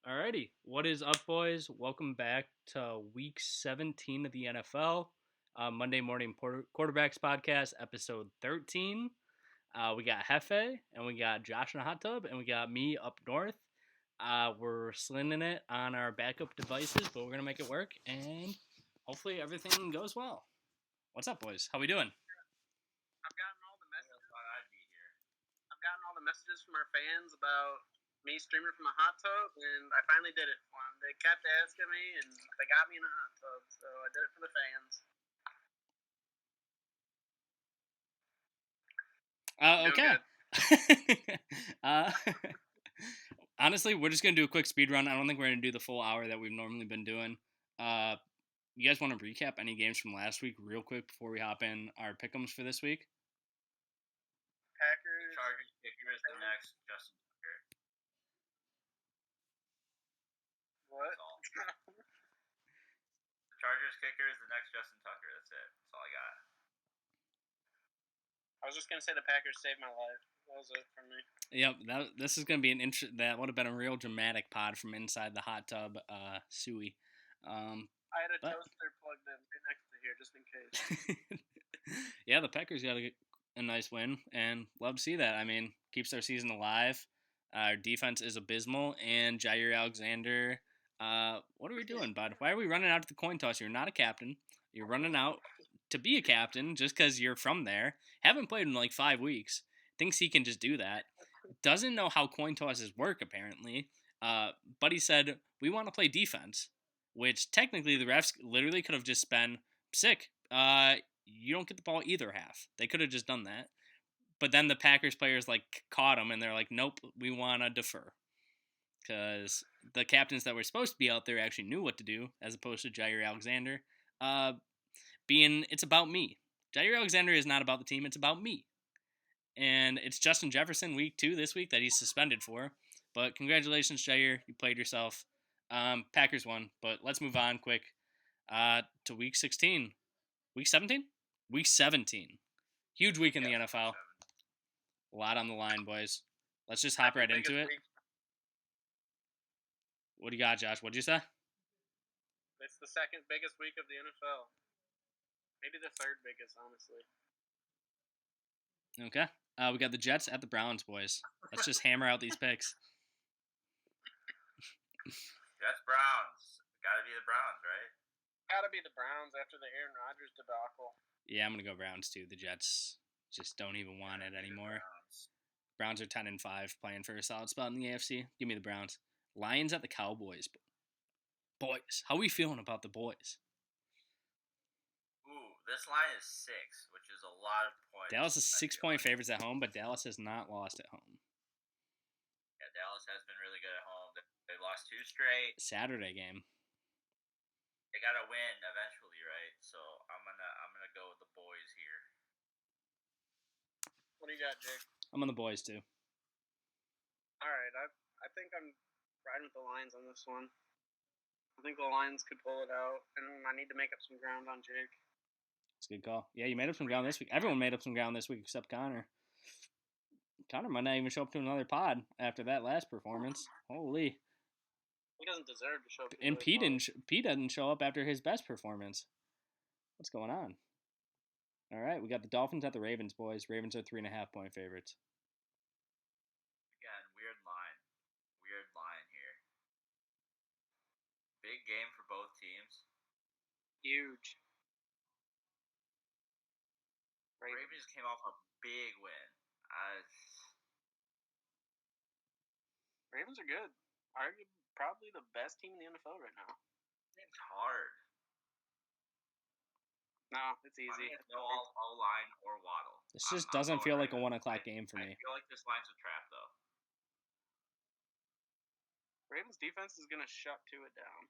Alrighty, what is up, boys? Welcome back to Week 17 of the NFL, Monday Morning Quarterbacks Podcast, Episode 13. We got Hefe, and we got Josh in a hot tub, and we got me up north. We're slinging it on our backup devices, but we're gonna make it work, and hopefully everything goes well. What's up, boys? How we doing? I've gotten all the messages. I've gotten all the messages from our fans about me streaming from a hot tub, and I finally did it for them. They kept asking me, and they got me in a hot tub, so I did it for the fans. Okay. Honestly, we're just gonna do a quick speed run. I don't think we're gonna do the full hour that we've normally been doing. You guys want to recap any games from last week real quick before we hop in our pick'ems for this week? Packers. Chargers kicker is the next Justin Tucker. What? That's all. The Chargers kicker is the next Justin Tucker. That's it. That's all I got. I was just gonna say the Packers saved my life. That was it for me. Yep, this is gonna be that would have been a real dramatic pod from inside the hot tub, Suey. I had a toaster plugged in right next to here just in case. Yeah, the Packers got a nice win, and love to see that. I mean, keeps our season alive. Our defense is abysmal, and Jair Alexander. What are we doing, bud? Why are we running out to the coin toss? You're not a captain. You're running out to be a captain just because you're from there. Haven't played in like 5 weeks. Thinks he can just do that. Doesn't know how coin tosses work, apparently. But he said, we want to play defense. Which technically the refs literally could have just been sick. You don't get the ball either half. They could have just done that. But then the Packers players like caught them and they're like, nope, we want to defer. Because the captains that were supposed to be out there actually knew what to do, as opposed to Jair Alexander. It's about me. Jair Alexander is not about the team, it's about me. And it's Justin Jefferson week 2 this week that he's suspended for. But congratulations, Jair. You played yourself. Packers won, but let's move on quick to week 16. Week 17? Week 17. Huge week in the NFL. A lot on the line, boys. Let's just hop right into it. What do you got, Josh? What'd you say? It's the second biggest week of the NFL. Maybe the third biggest, honestly. Okay. We got the Jets at the Browns, boys. Let's just hammer out these picks. Jets, Browns. Gotta be the Browns, right? Gotta be the Browns after the Aaron Rodgers debacle. Yeah, I'm gonna go Browns too. The Jets just don't even want it anymore. Browns are 10-5, playing for a solid spot in the AFC. Give me the Browns. Lions at the Cowboys. Boys, how are we feeling about the boys? Ooh, this line is 6, which is a lot of points. Dallas is 6-point favorites at home, but Dallas has not lost at home. Yeah, Dallas has been really good at home. They lost 2 straight. Saturday game. They gotta win eventually, right? So I'm gonna go with the boys here. What do you got, Jake? I'm on the boys too. All right, I think I'm riding with the Lions on this one. I think the Lions could pull it out, and I need to make up some ground on Jake. That's a good call. Yeah, you made up some ground this week. Everyone made up some ground this week except Connor. Connor might not even show up to another pod after that last performance. Holy. He doesn't deserve to show up. And Pete doesn't show up after his best performance. What's going on? All right, we got the Dolphins at the Ravens, boys. Ravens are 3.5-point favorites. Again, weird line here. Big game for both teams. Huge. Ravens came off a big win. Ravens are good. Probably the best team in the NFL right now. It's hard. No, it's easy. No O-line or Waddle. This just doesn't feel like a 1 o'clock game for me. I feel like this line's a trap, though. Ravens defense is going to shut Tua down.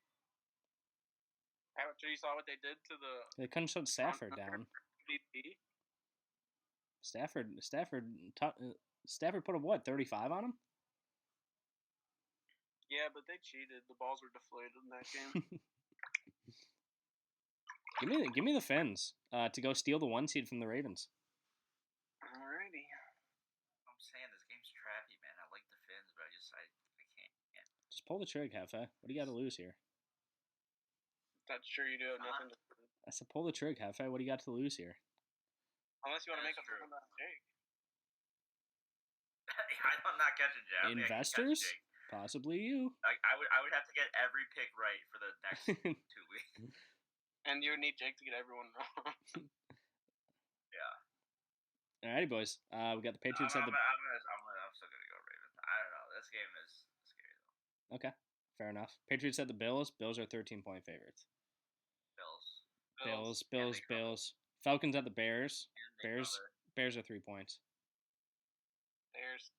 After you saw what they did to the... They couldn't shut Stafford down. MVP? Stafford put a what, 35 on him? Yeah, but they cheated. The balls were deflated in that game. Give me the Fins to go steal the 1 seed from the Ravens. Alrighty. I'm saying this game's trappy, man. I like the Fins, but I can't. Just pull the trig, Hefe. What do you got to lose here? That's true. You do have nothing to. I said pull the trig, Hefe. What do you got to lose here? Unless you want to make That's a true. full on Jake. I'm not catching Jake. I think I can catch Investors? Jake. Possibly you. I would have to get every pick right for the next 2 weeks. And you would need Jake to get everyone wrong. Yeah. Alrighty, boys. We got the Patriots at the. I'm still gonna go Ravens. I don't know. This game is scary though. Okay, fair enough. Patriots at the Bills. Bills are 13-point favorites. Bills. Bills. Falcons at the Bears. And they Bears. cover. Bears are 3 points. There's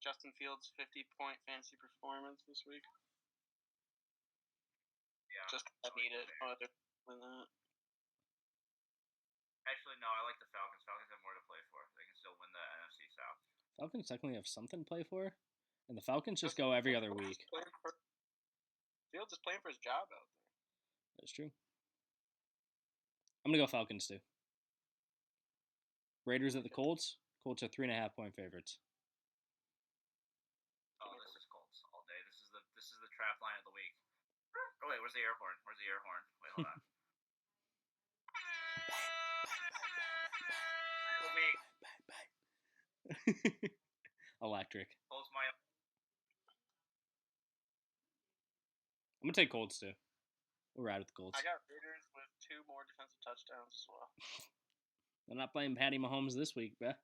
Justin Fields' 50-point fantasy performance this week. Yeah. Just I need it. No other than that. Actually, no. I like the Falcons. Falcons have more to play for. They can still win the NFC South. Falcons technically have something to play for, and the Falcons just go every other week. Fields is playing for his job out there. That's true. I'm gonna go Falcons too. Raiders at the Colts. Colts are 3.5-point favorites. Oh, this is Colts all day. This is the trap line of the week. Oh wait, where's the air horn? Wait, hold on. The week. Electric. Colts my. I'm gonna take Colts too. We'll ride with the Colts. I got Raiders with 2 more defensive touchdowns as well. They're not playing Patty Mahomes this week, bruh.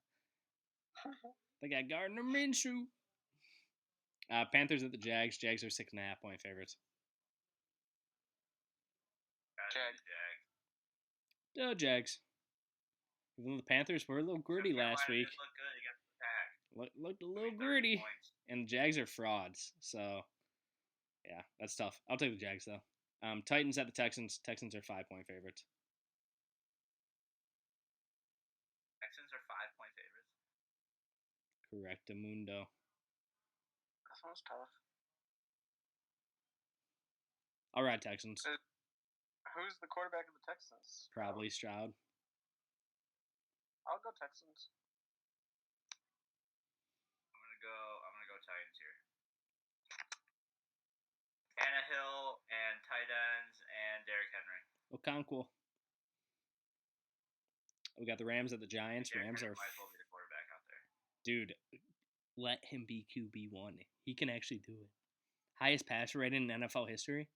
They got Gardner Minshew. Panthers at the Jags. Jags are 6.5-point favorites. Jags. Jags. Even though the Panthers were a little gritty last week. Looked good against the Pack. Looked a little gritty. And the Jags are frauds. So, yeah, that's tough. I'll take the Jags, though. Titans at the Texans. Texans are 5-point favorites. Texans are 5-point favorites. Correctamundo. That sounds tough. All right, Texans. Who's the quarterback of the Texans? Probably Stroud. I'll go Texans. I'm gonna go Titans here. Tannehill and tight ends and Derrick Henry. Okonkwo. We got the Rams at the Giants. Derrick Rams Henry are. might as well be the quarterback out there. Dude, let him be QB1. He can actually do it. Highest passer rating in NFL history.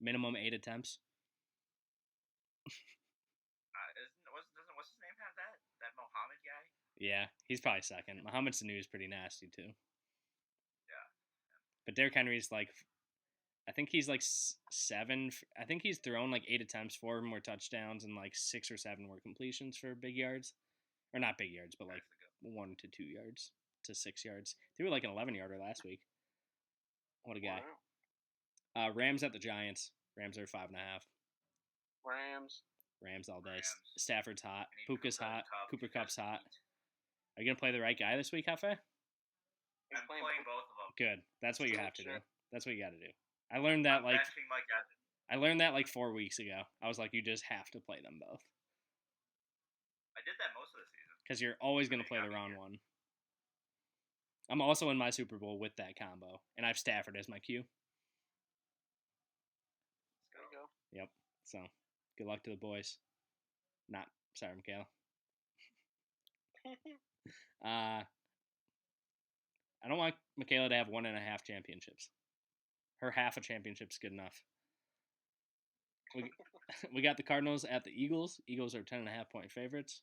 Minimum 8 attempts. What's his name have that Mohammed guy? Yeah, he's probably second. Mohamed Sanu is pretty nasty too. Yeah. But Derrick Henry's like, I think he's like 7. I think he's thrown like 8 attempts, 4 of them were touchdowns, and like 6 or 7 were completions for big yards, or not big yards, but like 1 to 2 yards to 6 yards. They were like an 11-yarder last week. What a guy. Wow. Rams at the Giants. Rams are 5.5. Rams all day. Rams. Stafford's hot. I need Puka's Cooper hot. Kupp. Cooper He's got Cup's hot. speed. Are you gonna play the right guy this week, Hefe? I'm playing both of them. Good. That's what you have to do. Sure. That's what you got to do. I learned that I'm like benching Mike Evans. I learned that like 4 weeks ago. I was like, you just have to play them both I did that most of the season. because you're always gonna They play got the me wrong here. one. I'm also in my Super Bowl with that combo, and I have Stafford as my Q. There you go. Yep. So good luck to the boys. Not sorry, Michaela. I don't want Michaela to have 1.5 championships. Her half a championship's good enough. We got the Cardinals at the Eagles. Eagles are 10.5-point favorites.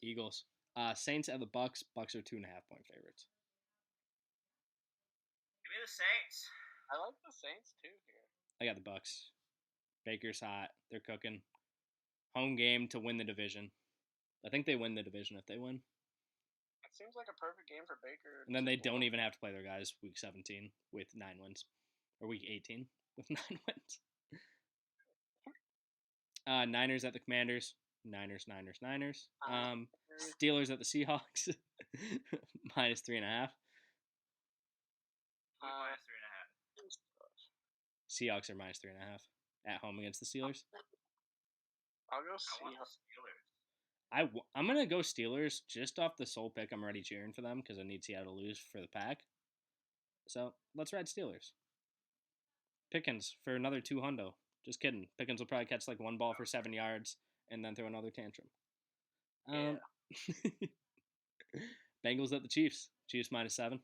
Eagles. Saints at the Bucks. Bucks are 2.5-point favorites. Give me the Saints. I like the Saints too here. I got the Bucks. Baker's hot. They're cooking. Home game to win the division. I think they win the division if they win. It seems like a perfect game for Baker. And then they don't even have to play their guys week 17 with 9 wins. Or week 18 with 9 wins. Niners at the Commanders. Niners. Steelers at the Seahawks. -3.5. Minus 3.5. Seahawks are -3.5 at home against the Steelers. I'll go I want the Seahawks. Steelers. I'm gonna go Steelers just off the sole pick. I'm already cheering for them because I need Seattle to lose for the pack. So let's ride Steelers. Pickens for another 200. Just kidding. Pickens will probably catch like one ball for 7 yards and then throw another tantrum. Bengals at the Chiefs. Chiefs -7.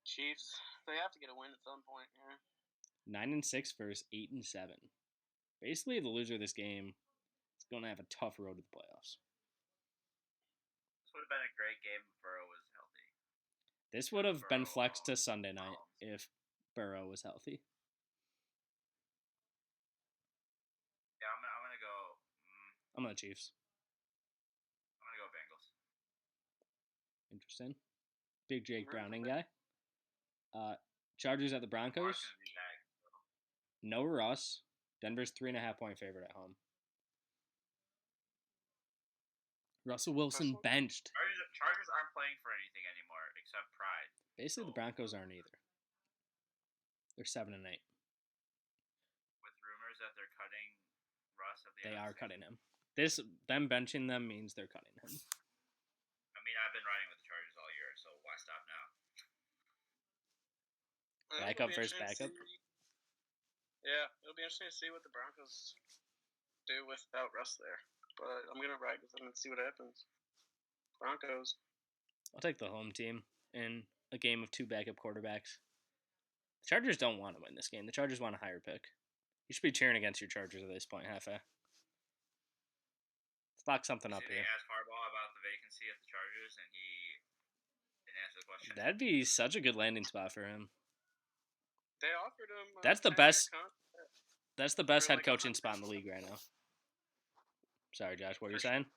Chiefs. They have to get a win at some point. Yeah. 9-6 versus 8-7. Basically, the loser of this game is going to have a tough road to the playoffs. This would have been a great game if Burrow was healthy. This would have been flexed to Sunday night if Burrow was healthy. Yeah, I'm gonna go. I'm going to Chiefs. I'm gonna go Bengals. Interesting. Big Jake Browning guy. Chargers at the Broncos. No Russ. Denver's 3.5-point favorite at home. Russell Wilson benched. Chargers aren't playing for anything anymore except pride. Basically, the Broncos aren't either. They're 7-8. With rumors that they're cutting Russ at the They end are of the cutting him. Them benching them means they're cutting him. I mean, I've been riding with the Chargers all year, so why stop now? Backup versus backup. Yeah, it'll be interesting to see what the Broncos do without Russ there. But I'm gonna ride with them and see what happens. Broncos. I'll take the home team in a game of 2 backup quarterbacks. The Chargers don't want to win this game. The Chargers want a higher pick. You should be cheering against your Chargers at this point, Hefe. Let's lock something up They here. asked Harbaugh about the vacancy at the Chargers, and he didn't answer the question. That'd be such a good landing spot for him. They offered him. That's the best. That's the best head coaching spot in the league right now. Sorry, Josh. What are you saying?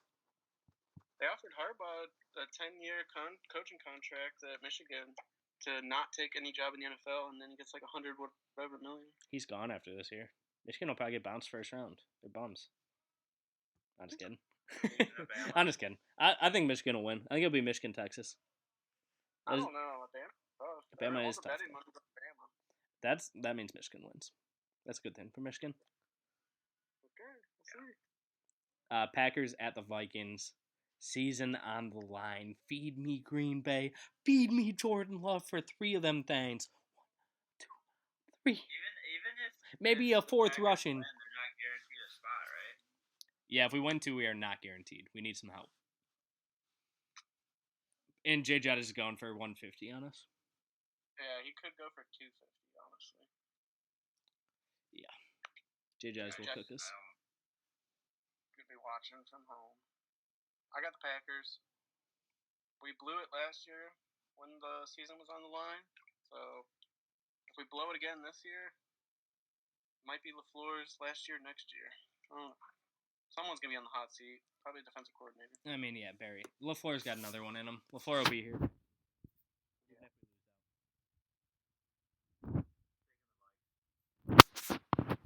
They offered Harbaugh a 10-year coaching contract at Michigan to not take any job in the NFL, and then he gets like 100 whatever million. He's gone after this year. Michigan will probably get bounced first round. They're bums. I'm just kidding. I'm just kidding. I think Michigan will win. I think it'll be Michigan, Texas. I don't know. Bama is tough. Bama. That means Michigan wins. That's a good thing for Michigan. Okay, we'll see. Packers at the Vikings. Season on the line. Feed me Green Bay. Feed me Jordan Love for 3 of them things. 1, 2, 3. Even if maybe a 4th rushing. Win, they're not guaranteed a spot, right? Yeah, if we win 2, we are not guaranteed. We need some help. And Jay Jett is going for 150 on us. Yeah, he could go for 250, honestly. Yeah. Jay Jett will cook us. Could be watching from home. I got the Packers. We blew it last year when the season was on the line. So if we blow it again this year, it might be LaFleur's last year, next year. Someone's going to be on the hot seat. Probably defensive coordinator. I mean, yeah, Barry. LaFleur's got another one in him. LaFleur will be here.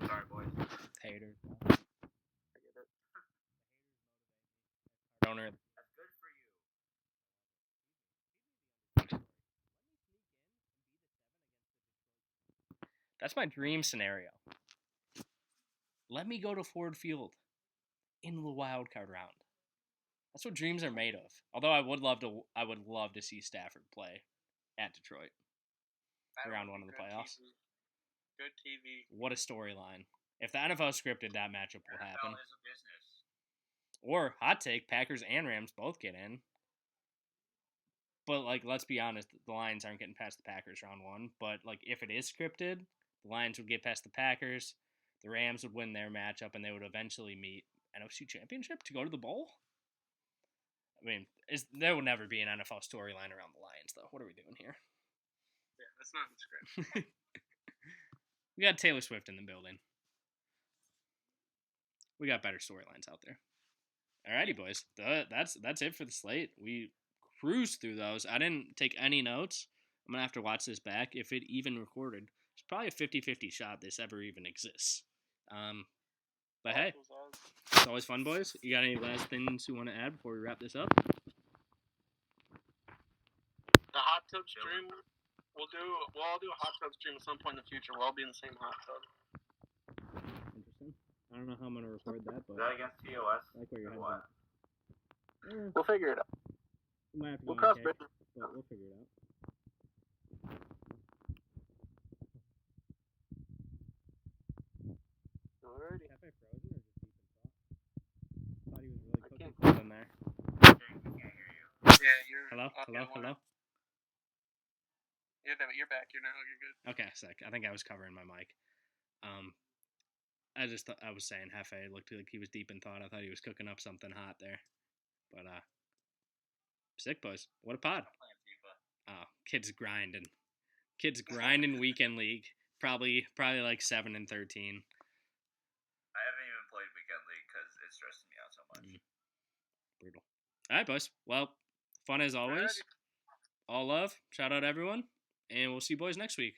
Sorry, boys. Haters. I get it. Owner. That's good for you. That's my dream scenario. Let me go to Ford Field in the wild card round. That's what dreams are made of. Although I would love to see Stafford play at Detroit. Round 1 of the playoffs. TV. Good TV. What a storyline. If the NFL scripted, that matchup will happen. NFL is a business. Or, hot take, Packers and Rams both get in. But, like, let's be honest, the Lions aren't getting past the Packers round 1. But, like, if it is scripted, the Lions would get past the Packers, the Rams would win their matchup, and they would eventually meet NFC Championship to go to the bowl? I mean, there will never be an NFL storyline around the Lions, though. What are we doing here? Yeah, that's not in the script. We got Taylor Swift in the building. We got better storylines out there. Alrighty, boys. That's it for the slate. We cruised through those. I didn't take any notes. I'm going to have to watch this back. If it even recorded, it's probably a 50-50 shot this ever even exists. But hey, it's always fun, boys. You got any last things you want to add before we wrap this up? The hot tub stream, we'll all do a hot tub stream at some point in the future. We'll all be in the same hot tub. Interesting. I don't know how I'm going to record that, but Is that against TOS? I like where your Or head's what? at. We'll figure it out. We might have to We'll go cross on bridges. but we'll figure it out. Alrighty. Cafe frozen or just deep in thought? Thought he was really I cooking can't- something there. Can't hear you. Yeah, you're. Hello, up hello, and one. hello. Yeah, you're back. You're now. You're good. Okay, sick. I think I was covering my mic. I just thought I was saying Hefe looked like he was deep in thought. I thought he was cooking up something hot there, but sick boys. What a pod. I'm playing FIFA. Oh, kids grinding weekend league. Probably like 7 and 13. I haven't even played weekend league because it stresses me out so much. Brutal. All right, boys. Well, fun as always. Alrighty. All love. Shout out everyone, and we'll see you boys next week.